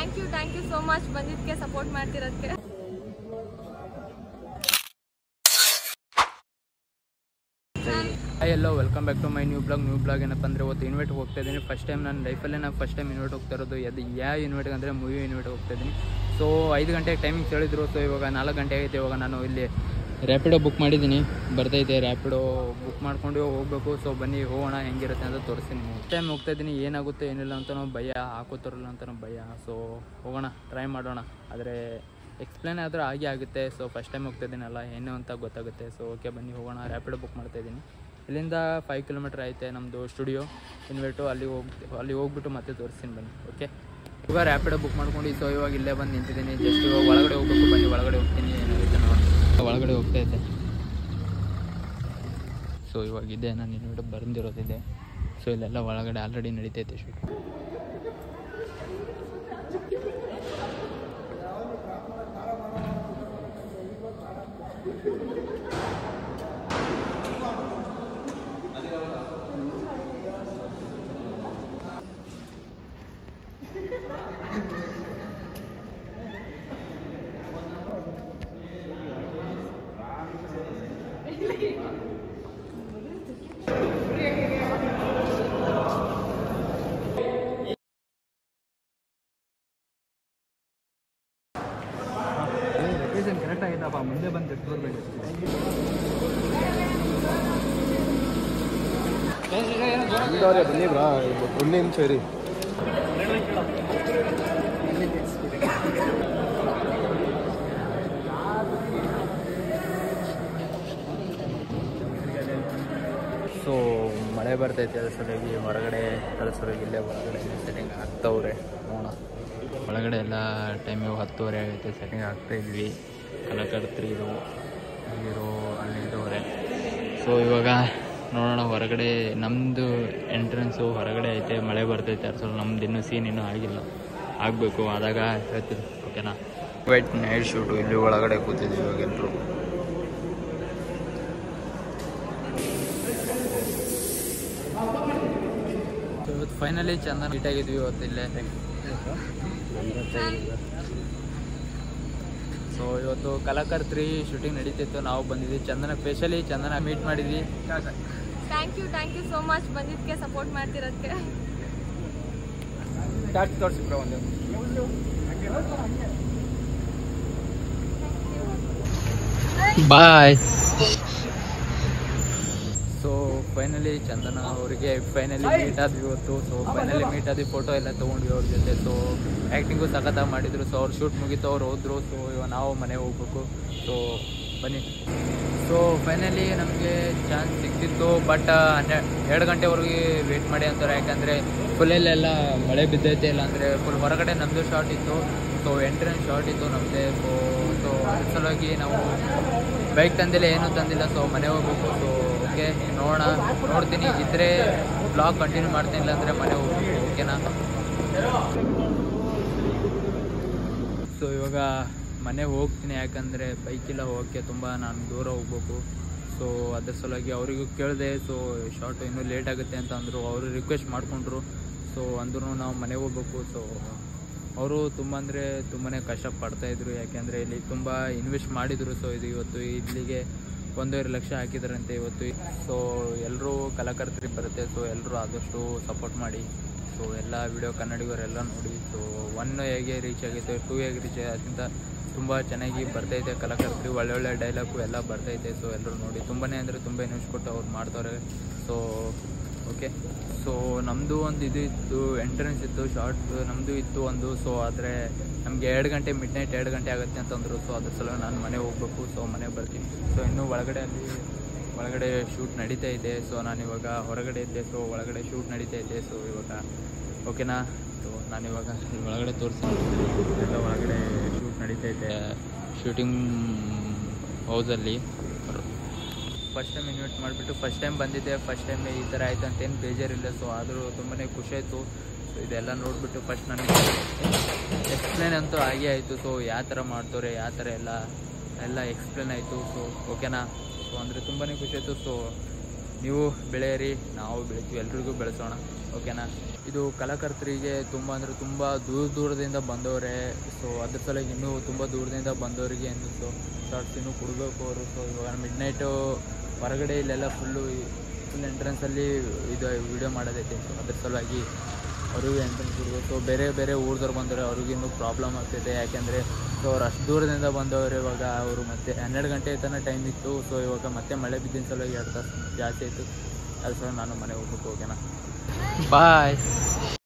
Thank you so much ಬಂದಿದ್ದಕ್ಕೆ support ಮಾಡ್ತಿರೋದಕ್ಕೆ. Hello welcome back to my new blog ಏನಪ್ಪ ಅಂದರೆ ಇವತ್ತು ಇನ್ವೈಟ್ ಹೋಗ್ತಾ ಇದ್ದೀನಿ. ಫಸ್ಟ್ ಟೈಮ್ ನನ್ನ ಲೈಫಲ್ಲೇ ನಾನು ಫಸ್ಟ್ ಟೈಮ್ ಇನ್ವೈಟ್ ಹೋಗ್ತಾ ಇರೋದು. ಅದು ಯಾವ ಇನ್ವೈಟ್ಗೆ ಅಂದರೆ ಮೂವಿ ಇನ್ವೈಟ್ ಹೋಗ್ತಾ ಇದ್ದೀನಿ. ಸೊ 5 ಗಂಟೆಗೆ ಟೈಮಿಂಗ್ ಹೇಳಿದ್ರು. ಸೊ ಇವಾಗ 4 ಗಂಟೆ ಆಗೈತೆ. ಇವಾಗ ನಾನು ಇಲ್ಲಿ ರ್ಯಾಪಿಡೋ ಬುಕ್ ಮಾಡಿದ್ದೀನಿ, ಬರ್ತೈತೆ. ರ್ಯಾಪಿಡೋ ಬುಕ್ ಮಾಡ್ಕೊಂಡು ಹೋಗಬೇಕು. ಸೊ ಬನ್ನಿ ಹೋಗೋಣ, ಹೆಂಗಿರುತ್ತೆ ಅಂತ ತೋರಿಸ್ತೀನಿ. ಫಸ್ಟ್ ಟೈಮ್ ಹೋಗ್ತಾ ಇದ್ದೀನಿ, ಏನಾಗುತ್ತೆ ಏನಿಲ್ಲ ಅಂತಲೂ ಭಯ, ಹಾಕೋತಾರಲ್ಲ ಅಂತಲೂ ಭಯ. ಸೊ ಹೋಗೋಣ, ಟ್ರೈ ಮಾಡೋಣ. ಆದರೆ ಎಕ್ಸ್ಪ್ಲೇನ್ ಆದರೂ ಹಾಗೆ ಆಗುತ್ತೆ. ಸೊ ಫಸ್ಟ್ ಟೈಮ್ ಹೋಗ್ತಾ ಇದ್ದೀನಲ್ಲ, ಏನು ಅಂತ ಗೊತ್ತಾಗುತ್ತೆ. ಸೊ ಓಕೆ ಬನ್ನಿ ಹೋಗೋಣ. ರ್ಯಾಪಿಡೋ ಬುಕ್ ಮಾಡ್ತಾಯಿದ್ದೀನಿ. ಇಲ್ಲಿಂದ 5 ಕಿಲೋಮೀಟ್ರ್ ಐತೆ ನಮ್ಮದು ಸ್ಟುಡಿಯೋ ಇನ್ವೈಟು. ಅಲ್ಲಿ ಹೋಗ್ಬಿಟ್ಟು ಮತ್ತೆ ತೋರಿಸ್ತೀನಿ ಬನ್ನಿ. ಓಕೆ, ಇವಾಗ ರ್ಯಾಪಿಡೋ ಬುಕ್ ಮಾಡ್ಕೊಂಡು ಸೊ ಇವಾಗ ಇಲ್ಲೇ ಬಂದು ನಿಂತಿದ್ದೀನಿ. ಜಸ್ಟ್ ಇವಾಗ ಒಳಗಡೆ ಹೋಗ್ಬೇಕು. ಬನ್ನಿ ಒಳಗಡೆ ಹೋಗ್ತೀನಿ, ಏನಾಗುತ್ತೆ ನೋಡಿ. ಒಳಗಡೆ ಹೋಗ್ತಾಯಿದ್ದೆ. ಸೊ ಇವಾಗಿದೆ ನಾನು ಇನ್ವೈಟ್ ಬಂದಿರೋದಿದೆ. ಸೊ ಇಲ್ಲೆಲ್ಲ ಒಳಗಡೆ ಆಲ್ರೆಡಿ ನಡೀತೈತೆ ಶೂಟ್. ಕರೆಕ್ಟ್ ಆಗಿದ್ದಪ್ಪ, ಮುಂದೆ ಬಂದು ತೆಗೆದು ಬರಬೇಕು. ಬನ್ನಿ ಬ್ರಾ, ಒಂದು ನಿಮಿಷ ಇರಿ. ಸೊ ಮಳೆ ಬರ್ತೈತೆ, ಅದ್ರ ಸಲುವಾಗಿ ಹೊರಗಡೆ ಕಳಿಸೋರಿಗೆ ಇಲ್ಲೇ ಹೊರಗಡೆ ಸೆಟ್ಟಿಂಗ್ ಆಗ್ತವ್ರೆ. ನೋಡೋಣ ಒಳಗಡೆ ಎಲ್ಲ ಟೈಮ್ 10:30 ಆಗೈತೆ. ಸೆಟ್ಟಿಂಗ್ ಆಗ್ತಾಯಿದ್ವಿ. ಕಲಕರ್ತ್ರಿ ಇದು ಅಲ್ಲಿದ್ದವ್ರೆ. ಸೊ ಇವಾಗ ನೋಡೋಣ ಹೊರಗಡೆ. ನಮ್ಮದು ಎಂಟ್ರೆನ್ಸು ಹೊರಗಡೆ ಐತೆ, ಮಳೆ ಬರ್ತೈತೆ. ಅದ್ರ ಸಲ ನಮ್ದು ಇನ್ನೂ ಸೀನ್ ಇನ್ನೂ ಆಗಿಲ್ಲ, ಆಗಬೇಕು. ಆದಾಗ ಹೇಳ್ತೀವಿ. ಓಕೆನಾ. White night shoot. ಇಲ್ಲಿ ಒಳಗಡೆ ಕೂತಿದ್ದೀವಿ ಇವಾಗ ಎಲ್ಲರೂ. ಇವತ್ತು ಫೈನಲಿ ಚಂದ ನೀಟಾಗಿದ್ವಿ ಇವತ್ತು ಇಲ್ಲೇ. ಸೊ ಇವತ್ತು ಕಲಾಕರ್ತ್ರಿ ಶೂಟಿಂಗ್ ನಡೀತಿತ್ತು, ನಾವು ಬಂದಿದ್ವಿ. ಚಂದನ ಸ್ಪೆಷಲಿ ಚಂದನ ಮೀಟ್ ಮಾಡಿದ್ವಿ. ಥ್ಯಾಂಕ್ ಯು ಸೋ ಮಚ್ ಬಂದಿದ್ದಕ್ಕೆ ಸಪೋರ್ಟ್ ಮಾಡ್ತಿರೋದಕ್ಕೆ. ತೋರಿಸಿ ಬ್ರೋ ಒಂದು. ಬಾಯ್. ಸೊ ಫೈನಲಿ ಚಂದನ ಅವರಿಗೆ ಫೈನಲಿ ಮೀಟ್ ಆದ್ವಿ ಇವತ್ತು. ಸೊ ಫೈನಲಿ ಮೀಟ್ ಆದ್ವಿ, ಫೋಟೋ ಎಲ್ಲ ತೊಗೊಂಡ್ವಿ ಅವ್ರ ಜೊತೆ. ಸೊ ಆ್ಯಕ್ಟಿಂಗು ಸಖತ್ತಾಗಿ ಮಾಡಿದರು. ಸೊ ಅವ್ರು ಶೂಟ್ ಮುಗೀತು, ಅವ್ರು ಹೋದರು. ಸೊ ಇವಾಗ ನಾವು ಮನೆಗೆ ಹೋಗ್ಬೇಕು. ಸೊ ಬನ್ನಿ. ಸೊ ಫೈನಲಿ ನಮಗೆ ಚಾನ್ಸ್ ಸಿಕ್ತಿತ್ತು, ಬಟ್ 2 ಗಂಟೆವರೆಗೆ ವೇಟ್ ಮಾಡಿ ಅಂತಾರೆ. ಯಾಕಂದರೆ ಫುಲ್ಲಲ್ಲೆಲ್ಲ ಮಳೆ ಬಿದ್ದೈತೆ. ಇಲ್ಲ ಅಂದರೆ ಫುಲ್ ಹೊರಗಡೆ ನಮ್ಮದು ಶಾರ್ಟ್ ಇತ್ತು. ಸೊ ಎಂಟ್ರೆನ್ಸ್ ಶಾರ್ಟ್ ಇತ್ತು ನಮ್ಮದೇ. ಸೊ ಅದ್ರ ಸಲುವಾಗಿ ನಾವು ಬೈಕ್ ತಂದಿಲ್ಲ, ಏನೂ ತಂದಿಲ್ಲ. ಸೊ ಮನೆ ಹೋಗ್ಬೇಕು. ಸೊ ಓಕೆ ನೋಡ್ತೀನಿ. ಇದ್ದರೆ ಬ್ಲಾಗ್ ಕಂಟಿನ್ಯೂ ಮಾಡ್ತೀನಿ, ಇಲ್ಲ ಅಂದರೆ ಮನೆ ಹೋಗ್ಬೇಕು. ಓಕೆನಾ. ಸೊ ಇವಾಗ ಮನೆ ಹೋಗ್ತೀನಿ, ಯಾಕಂದರೆ ಬೈಕಿಲ್ಲ ಹೋಗೋಕ್ಕೆ, ತುಂಬ ನಾನು ದೂರ ಹೋಗ್ಬೇಕು. ಸೊ ಅದ್ರ ಸಲುವಾಗಿ ಅವರಿಗೂ ಕೇಳಿದೆ. ಸೊ ಶಾರ್ಟು ಇನ್ನೂ ಲೇಟ್ ಆಗುತ್ತೆ ಅಂತ ಅಂದರು. ಅವರು ರಿಕ್ವೆಸ್ಟ್ ಮಾಡಿಕೊಂಡ್ರು. ಸೊ ಅಂದ್ರೂ ನಾವು ಮನೆಗೆ ಹೋಗ್ಬೇಕು. ಸೊ ಅವರು ತುಂಬ ಅಂದರೆ ತುಂಬಾ ಕಷ್ಟಪಡ್ತಾಯಿದ್ರು. ಯಾಕೆಂದರೆ ಇಲ್ಲಿ ತುಂಬ ಇನ್ವೆಸ್ಟ್ ಮಾಡಿದರು. ಸೊ ಇದು ಇವತ್ತು ಇಲ್ಲಿಗೆ 1.5 ಲಕ್ಷ ಹಾಕಿದಾರಂತೆ ಇವತ್ತು. ಸೊ ಎಲ್ಲರೂ ಕಲಾಕರ್ತ್ರಿ ಬರುತ್ತೆ. ಸೊ ಎಲ್ಲರೂ ಆದಷ್ಟು ಸಪೋರ್ಟ್ ಮಾಡಿ. ಸೊ ಎಲ್ಲ ವಿಡಿಯೋ ಕನ್ನಡಿಗರೆಲ್ಲ ನೋಡಿ. ಸೊ 1 ಹೇಗೆ ರೀಚ್ ಆಗೈತೆ, 2 ಹೇಗೆ ರೀಚ್ ಆಗಿದೆ, ಅದಕ್ಕಿಂತ ತುಂಬ ಚೆನ್ನಾಗಿ ಬರ್ತೈತೆ ಕಲಾಕರ್ತ್ರಿ. ಒಳ್ಳೊಳ್ಳೆ ಡೈಲಾಗು ಎಲ್ಲ ಬರ್ತೈತೆ. ಸೊ ಎಲ್ಲರೂ ನೋಡಿ. ತುಂಬಾ ಅಂದರೆ ತುಂಬ ಇನ್ವೆಸ್ಟ್ ಕೊಟ್ಟು ಅವ್ರು ಮಾಡ್ತಾರೆ. So okay. ಸೊ ನಮ್ಮದು ಒಂದು ಇದು ಇತ್ತು, ಎಂಟ್ರೆನ್ಸ್ ಇತ್ತು, ಶಾರ್ಟ್ ನಮ್ಮದು ಇತ್ತು ಒಂದು. ಸೊ ಆದರೆ ನಮಗೆ 2 ಗಂಟೆ ಮಿಡ್ನೈಟ್ 2 ಗಂಟೆ ಆಗುತ್ತೆ ಅಂತಂದರು. ಸೊ ಅದ್ರ ಸಲುವಾಗಿ ನಾನು ಮನೆಗೆ ಹೋಗ್ಬೇಕು. ಸೊ ಮನೆಗೆ ಬರ್ತೀನಿ. ಸೊ ಇನ್ನೂ ಒಳಗಡೆ ಶೂಟ್ ನಡೀತಾ ಇದೆ. ಸೊ ನಾನಿವಾಗ ಹೊರಗಡೆ ಇದ್ದೆ. ಸೊ ಒಳಗಡೆ ಶೂಟ್ ನಡೀತಾ ಇದೆ. ಸೊ ಇವಾಗ ಓಕೆನಾ. ಸೊ ನಾನಿವಾಗ ಒಳಗಡೆ ತೋರಿಸ್ತೀನಿ. ಎಲ್ಲ ಒಳಗಡೆ ಶೂಟ್ ನಡೀತಾ ಇದೆ, ಶೂಟಿಂಗ್ ಹೌಸಲ್ಲಿ. ಫಸ್ಟ್ ಟೈಮ್ ಇನ್ವೈಟ್ ಮಾಡಿಬಿಟ್ಟು ಫಸ್ಟ್ ಟೈಮ್ ಬಂದಿದ್ದೆ. ಫಸ್ಟ್ ಟೈಮ್ ಈ ಥರ ಆಯಿತು ಅಂತೇನು ಬೇಜಾರಿಲ್ಲ. ಸೊ ಆದರೂ ತುಂಬಾ ಖುಷಿ ಆಯಿತು. ಸೊ ಇದೆಲ್ಲ ನೋಡಿಬಿಟ್ಟು ಫಸ್ಟ್ ನನಗೆ ಎಕ್ಸ್ಪ್ಲೇನ್ ಅಂತೂ ಆಗೇ ಆಯಿತು. ಸೊ ಯಾವ ಥರ ಮಾಡ್ತವ್ರೆ, ಯಾವ ಥರ ಎಲ್ಲ ಎಕ್ಸ್ಪ್ಲೇನ್ ಆಯಿತು. ಸೊ ಓಕೆನಾ. ಸೊ ಅಂದರೆ ತುಂಬಾ ಖುಷಿ ಆಯಿತು. ಸೊ ನೀವು ಬೆಳೆಯಿರಿ, ನಾವು ಬೆಳಿತೀವಿ, ಎಲ್ರಿಗೂ ಬೆಳೆಸೋಣ. ಓಕೆನಾ. ಇದು ಕಲಾಕರ್ತರಿಗೆ ತುಂಬ ಅಂದರೆ ತುಂಬ ದೂರದಿಂದ ಬಂದವರೆ. ಸೊ ಅದ್ರ ಸಲುವಾಗಿ ಇನ್ನೂ ತುಂಬ ದೂರದಿಂದ ಬಂದವರಿಗೆ ಇನ್ನು ಶಾರ್ಟ್ಸ್ ಇನ್ನೂ ಕೊಡಬೇಕು ಅವರು. ಸೊ ಇವಾಗ ಮಿಡ್ ನೈಟು ಹೊರಗಡೆ ಇಲ್ಲೆಲ್ಲ ಫುಲ್ ಎಂಟ್ರೆನ್ಸಲ್ಲಿ ಇದು ವಿಡಿಯೋ ಮಾಡೋದೈತೆ. ಸೊ ಅದ್ರ ಸಲುವಾಗಿ ಅವ್ರಿಗೂ ಎಂಟ್ರೆನ್ಸ್ ಕೊಡಬೇಕು. ಸೊ ಬೇರೆ ಊರ್ದವ್ರು ಬಂದವರು ಅವ್ರಿಗಿನ್ನೂ ಪ್ರಾಬ್ಲಮ್ ಆಗ್ತೈತೆ. ಯಾಕೆಂದರೆ ಸೊ ಅವ್ರು ಅಷ್ಟು ದೂರದಿಂದ ಬಂದವರು. ಇವಾಗ ಅವರು ಮತ್ತೆ 12 ಗಂಟೆ ತನಕ ಟೈಮ್ ಇತ್ತು. ಸೊ ಇವಾಗ ಮತ್ತೆ ಮಳೆ ಬಿದ್ದಿನ ಸಲುವಾಗಿ 2 ತಾಸು ಜಾಸ್ತಿ ಆಯಿತು. ಅದು ಸಲ ನಾನು ಮನೆಗೆ ಹೋಗ್ಬೇಕು. ಓಕೆನಾ, ಬಾಯ್.